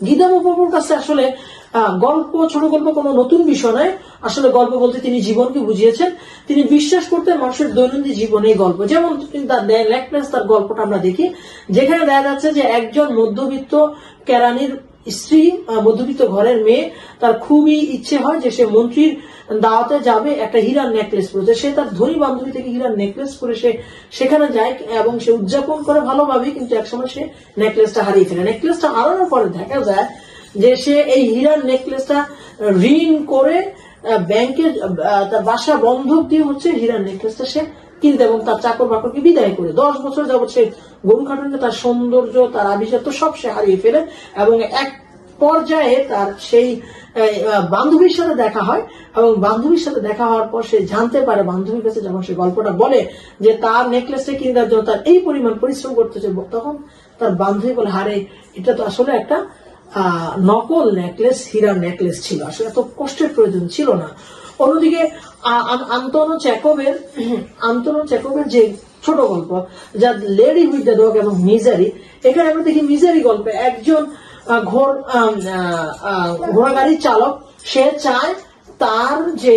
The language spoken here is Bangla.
গীতা বাবুর কাছে আসলে গল্প, ছোট গল্প কোনো নতুন বিষয় নয়। আসলে গল্প বলতে তিনি জীবনকে বুঝিয়েছেন। তিনি বিশ্বাস করতেন মানুষের দৈনন্দিন জীবনে গল্প। যেমন তার নেকলেস, তার গল্পটা আমরা দেখি, যেখানে দেখা যাচ্ছে যে একজন মধ্যবিত্ত কেরানির স্ত্রী, মধ্যবিত্ত ঘরের মেয়ে, তার খুবই ইচ্ছে হয় যে সে মন্ত্রীর দাওয়াতে যাবে, একটা হীরার নেকলেস পরেছে। সে তার ধনী বান্ধবী থেকে হীরার নেকলেস পরে সে সেখানে যায় এবং সে উদযাপন করে ভালোভাবে, কিন্তু একসময় সে নেকলেসটা হারিয়ে ফেলে। নেকলেসটা হারানোর পরে দেখা যায় যে সে এই হীরার নেকলেসটা ঋণ করে ব্যাংকে তার বাসা বন্ধক দিয়ে হচ্ছে হীরার নেকলেসটা সে কিনতে, এবং তার চাকর বাকরকে বিদায় করে 10 বছর যাবৎ সে গরু খাটুনে তার সৌন্দর্য, তার আভিজাত্য সব সে হারিয়ে ফেলে। এবং এক পর্যায়ে তার সেই বান্ধবীর সাথে দেখা হয়, এবং বান্ধবীর সাথে দেখা হওয়ার পর সে জানতে পারে, বান্ধবীর কাছে যখন সে গল্পটা বলে যে তার নেকলেসটা কিনে দেওয়ার জন্য তার এই পরিমাণ পরিশ্রম করতেছে, তখন তার বান্ধবী বলে, হারে এটা তো আসলে একটা নকল নেকলেস, হীরার নেকলেস ছিল, আসলে এত কষ্টের প্রয়োজন ছিল না। অন্যদিকে আন্তনো চেকবের যে ছোট গল্প, যা লেডি উইথ দ্য ডগ এবং মিজারি, এখানে আমরা দেখি মিজারি গল্পে একজন ঘোড়া গাড়ির চালক, সে চায় তার যে